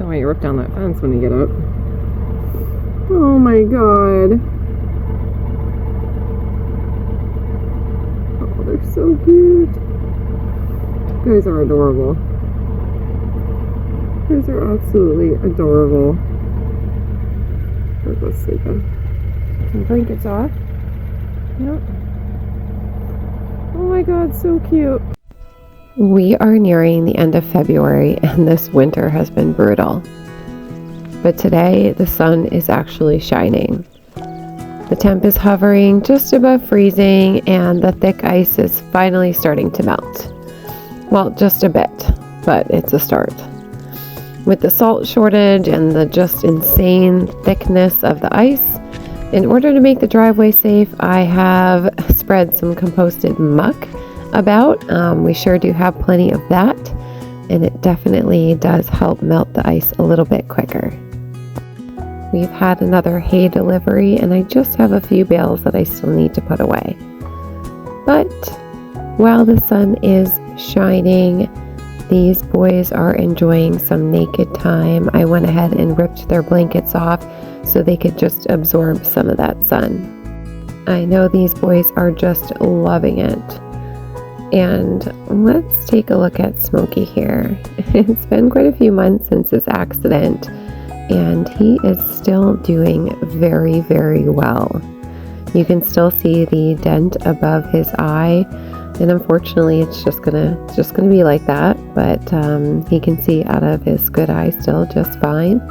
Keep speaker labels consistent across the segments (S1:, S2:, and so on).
S1: why you rip down that fence when you get up. Oh my god. Oh, they're so cute. You guys are adorable. You guys are absolutely adorable. They're both sleeping. Some blankets off. Yep. Oh my god, so cute. We are nearing the end of February and this winter has been brutal. But today the sun is actually shining. The temp is hovering just above freezing and the thick ice is finally starting to melt. Well, just a bit, but it's a start. With the salt shortage and the just insane thickness of the ice, in order to make the driveway safe, I have spread some composted muck about. We sure do have plenty of that, and it definitely does help melt the ice a little bit quicker. We've had another hay delivery, and I just have a few bales that I still need to put away. But while the sun is shining, these boys are enjoying some naked time. I went ahead and ripped their blankets off so they could just absorb some of that sun. I know these boys are just loving it. And let's take a look at Smokey here. It's been quite a few months since his accident, and he is still doing very, very well. You can still see the dent above his eye, and unfortunately it's just gonna be like that, but he can see out of his good eye still just fine,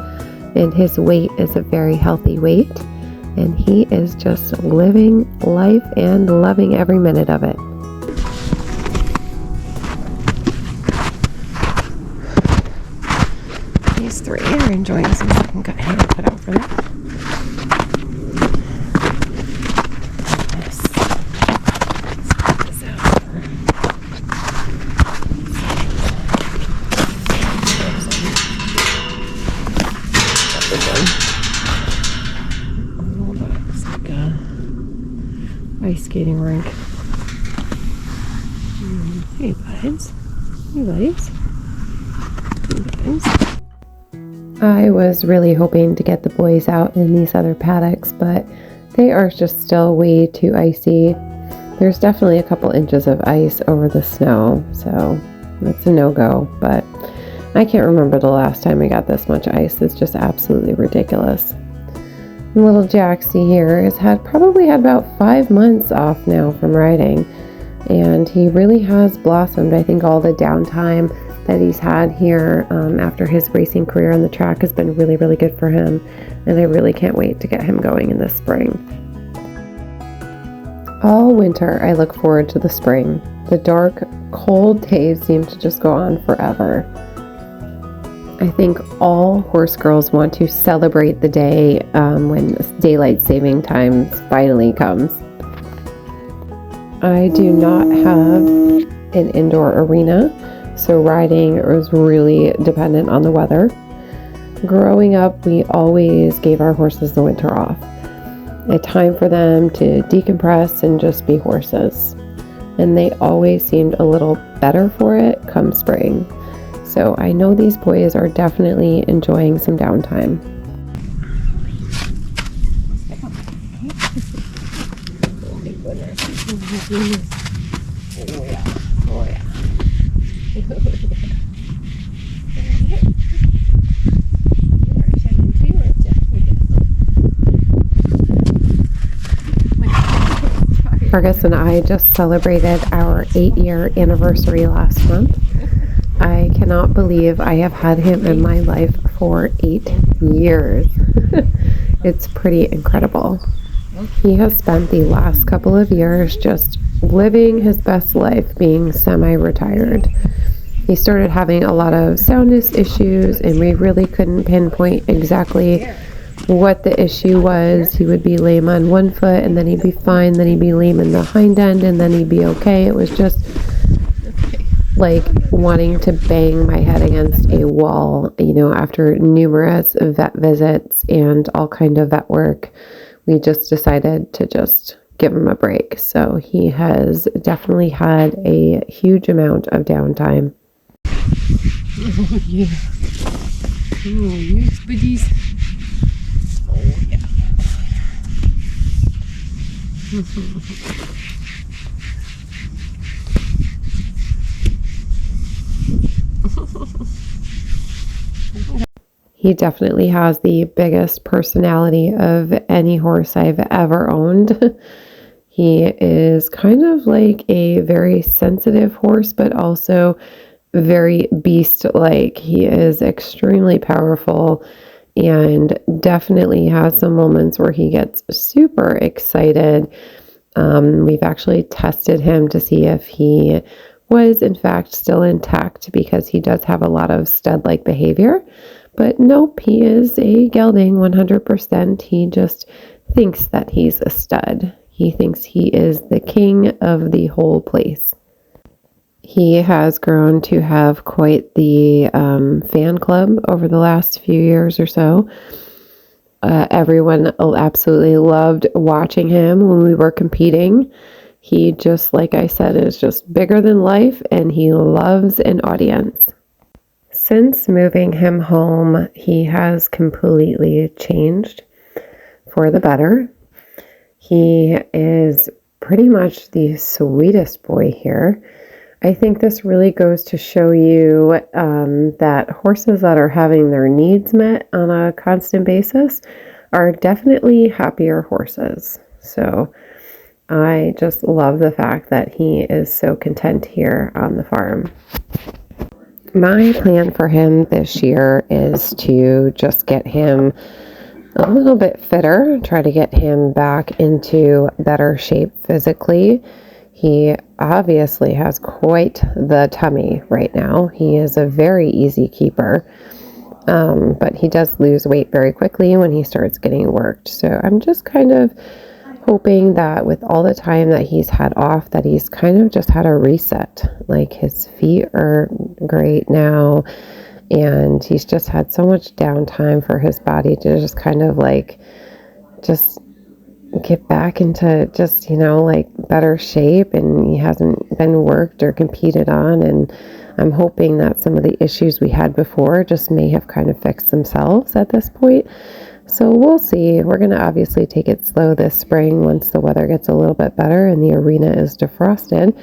S1: and his weight is a very healthy weight, and he is just living life and loving every minute of it. These three are enjoying some second cut hair put out for them. Ice skating rink. Hey buds. Hey buddies. Hey buds. I was really hoping to get the boys out in these other paddocks, but they are just still way too icy. There's definitely a couple inches of ice over the snow, so that's a no-go, but I can't remember the last time we got this much ice. It's just absolutely ridiculous. Little Jaxie here has probably had about 5 months off now from riding, and he really has blossomed. I think all the downtime that he's had here after his racing career on the track has been really, really good for him, and I really can't wait to get him going in the spring. All winter I look forward to the spring. The dark, cold days seem to just go on forever. I think all horse girls want to celebrate the day when daylight saving time finally comes. I do not have an indoor arena, so riding is really dependent on the weather. Growing up, we always gave our horses the winter off, a time for them to decompress and just be horses. And they always seemed a little better for it come spring. So I know these boys are definitely enjoying some downtime. Oh my goodness. Oh yeah. Oh yeah. Fergus and I just celebrated our 8-year anniversary last month. I cannot believe I have had him in my life for 8 years. It's pretty incredible. He has spent the last couple of years just living his best life, being semi-retired. He started having a lot of soundness issues, and we really couldn't pinpoint exactly what the issue was. He would be lame on one foot, and then he'd be fine, then he'd be lame in the hind end, and then he'd be okay. It was just like wanting to bang my head against a wall, after numerous vet visits and all kind of vet work. We just decided to just give him a break. So he has definitely had a huge amount of downtime. Oh, yeah. Oh, yes, buddies. Oh, yeah. He definitely has the biggest personality of any horse I've ever owned. He is kind of like a very sensitive horse, but also very beast-like. He is extremely powerful and definitely has some moments where he gets super excited. We've actually tested him to see if he was in fact still intact because he does have a lot of stud-like behavior. But nope, he is a gelding 100%. He just thinks that he's a stud. He thinks he is the king of the whole place. He has grown to have quite the fan club over the last few years or so. Everyone absolutely loved watching him when we were competing. He just, like I said, is just bigger than life, and he loves an audience. Since moving him home, he has completely changed for the better. He is pretty much the sweetest boy here. I think this really goes to show you that horses that are having their needs met on a constant basis are definitely happier horses. So I just love the fact that he is so content here on the farm. My plan for him this year is to just get him a little bit fitter, try to get him back into better shape physically. He obviously has quite the tummy right now. He is a very easy keeper, but he does lose weight very quickly when he starts getting worked. So I'm just kind of hoping that with all the time that he's had off, that he's kind of just had a reset. Like his feet are great now, and he's just had so much downtime for his body to just kind of like just get back into just, like better shape, and he hasn't been worked or competed on. And I'm hoping that some of the issues we had before just may have kind of fixed themselves at this point. So we'll see. We're going to obviously take it slow this spring once the weather gets a little bit better and the arena is defrosted.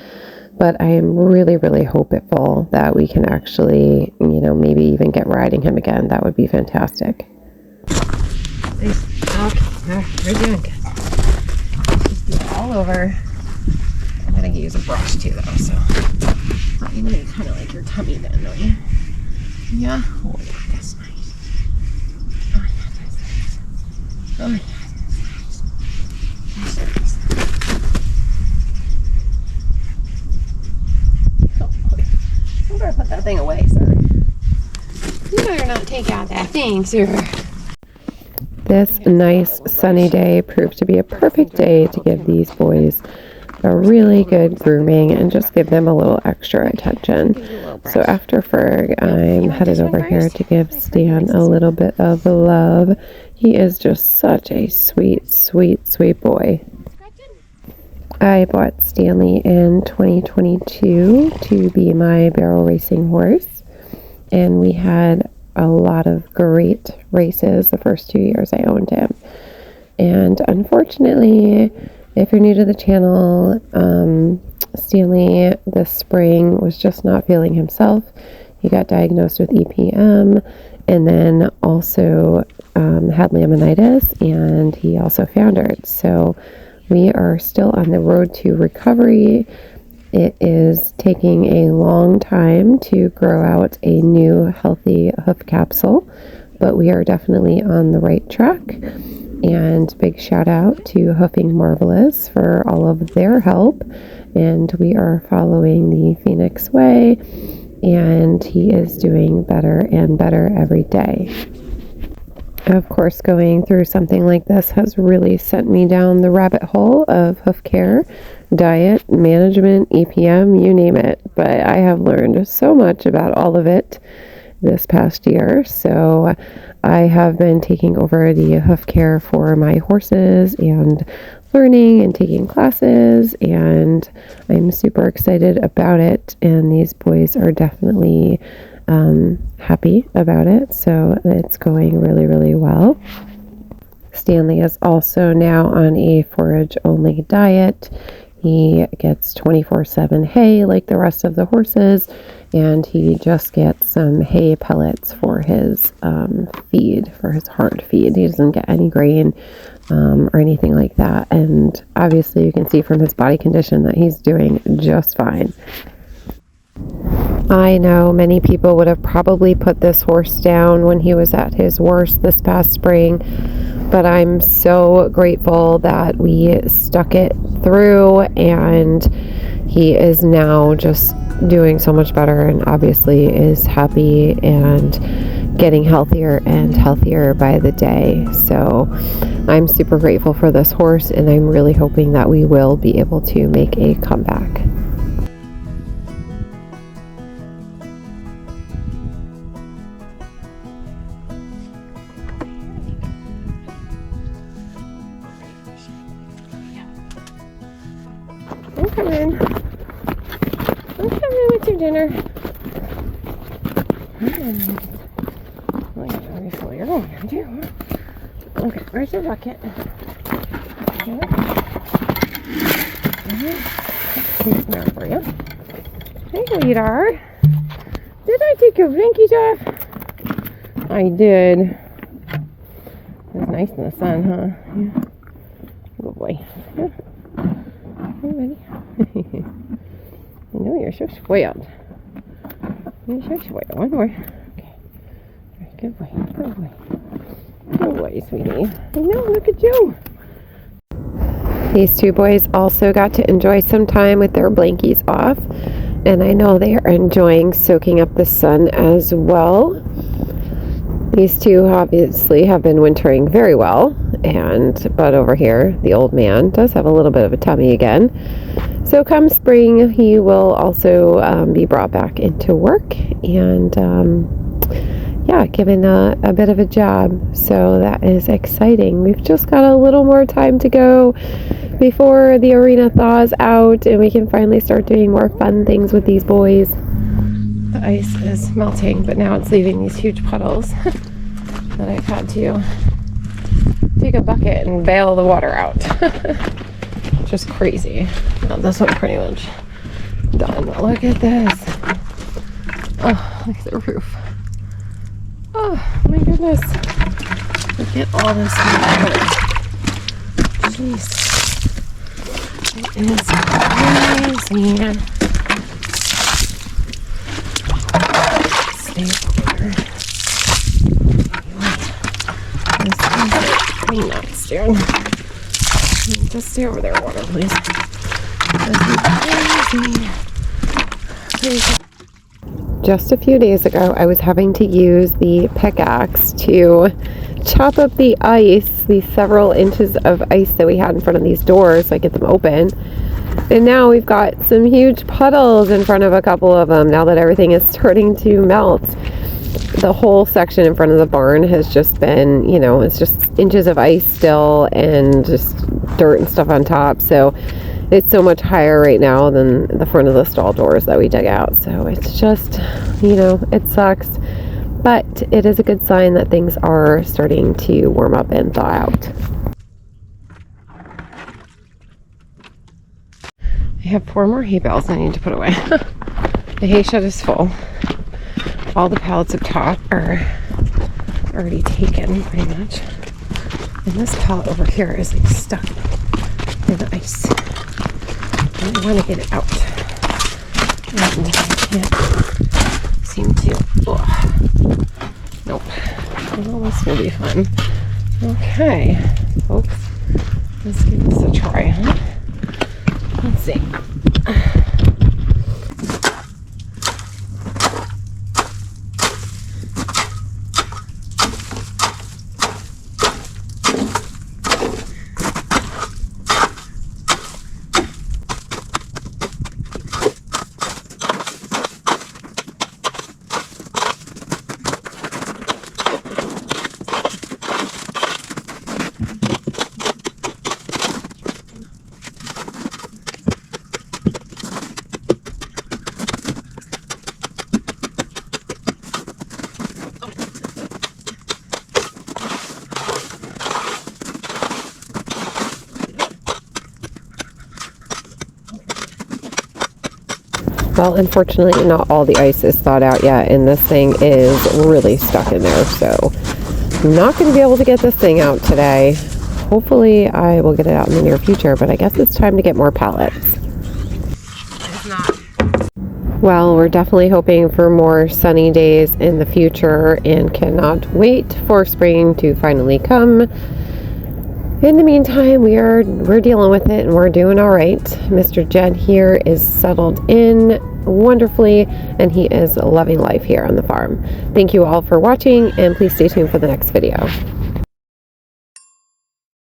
S1: But I am really, really hopeful that we can actually, maybe even get riding him again. That would be fantastic. Nice. Okay. We're doing good. Just do it all over. I'm going to use a brush too, though. So you know you kind of like your tummy then, don't you? Yeah? Oh, yeah. That's nice. Oh, yeah. That's nice. Oh, yeah. That's nice. You better put that thing away, sir. You better not take out that thing, sir. This nice sunny day proved to be a perfect day to give these boys a really good grooming and just give them a little extra attention. So after Ferg, I'm headed over here to give Stan a little bit of love. He is just such a sweet, sweet, sweet boy. I bought Stanley in 2022 to be my barrel racing horse, and we had a lot of great races the first 2 years I owned him. And unfortunately, if you're new to the channel, Stanley this spring was just not feeling himself. He got diagnosed with EPM and then also had laminitis, and he also foundered. So we are still on the road to recovery. It is taking a long time to grow out a new healthy hoof capsule, but we are definitely on the right track. And big shout out to Hoofing Marvelous for all of their help. And we are following the Phoenix Way, and he is doing better and better every day. Of course, going through something like this has really sent me down the rabbit hole of hoof care, diet, management, EPM, you name it. But I have learned so much about all of it this past year. So I have been taking over the hoof care for my horses and learning and taking classes, and I'm super excited about it. And these boys are definitely happy about it. So it's going really, really well. Stanley is also now on a forage only diet. He gets 24/7 hay like the rest of the horses, and he just gets some hay pellets for his feed, for his hard feed. He doesn't get any grain or anything like that. And obviously you can see from his body condition that he's doing just fine. I know many people would have probably put this horse down when he was at his worst this past spring, but I'm so grateful that we stuck it through, and he is now just doing so much better, and obviously is happy and getting healthier and healthier by the day. So I'm super grateful for this horse, and I'm really hoping that we will be able to make a comeback. I'm coming. I'm coming with your dinner. Obviously, you're going to do. Okay, where's your bucket? Okay. Here's more for you. Hey, sweetheart. Did I take your blinkies off? I did. It was nice in the sun, huh? Yeah. Good boy. Yeah. Hey, buddy. I know you're so spoiled. You're so spoiled. One more. Okay. Good boy. Good boy. Good boy, sweetie. I know, look at you. These two boys also got to enjoy some time with their blankies off, and I know they are enjoying soaking up the sun as well. These two obviously have been wintering very well, but over here, the old man does have a little bit of a tummy again. So come spring, he will also be brought back into work and given a bit of a job. So that is exciting. We've just got a little more time to go before the arena thaws out and we can finally start doing more fun things with these boys. The ice is melting, but now it's leaving these huge puddles that I've had to take a bucket and bail the water out. Just crazy. Now this one pretty much done. Look at this. Oh, look at the roof. Oh my goodness. Look at all this water. Jeez. It is crazy. Clean that stand. Just stay over there, water, please. Just a few days ago, I was having to use the pickaxe to chop up the ice, the several inches of ice that we had in front of these doors, so I get them open. And now we've got some huge puddles in front of a couple of them now that everything is starting to melt. The whole section in front of the barn has just been, it's just inches of ice still and just dirt and stuff on top. So it's so much higher right now than the front of the stall doors that we dug out. So it's just, it sucks. But it is a good sign that things are starting to warm up and thaw out. I have 4 more hay bales I need to put away. The hay shed is full. All the pallets up top are already taken, pretty much. And this pallet over here is like stuck in the ice. And I want to get it out. And I can't seem to. Nope. Well, this will be fun. Okay, folks. Let's give this a try, huh? Let's see. Well, unfortunately, not all the ice is thawed out yet, and this thing is really stuck in there, so I'm not going to be able to get this thing out today. Hopefully, I will get it out in the near future, but I guess it's time to get more pallets. It's not. Well, we're definitely hoping for more sunny days in the future and cannot wait for spring to finally come. In the meantime, we're dealing with it and we're doing all right. Mr. Jed here is settled in wonderfully and he is loving life here on the farm. Thank you all for watching and please stay tuned for the next video.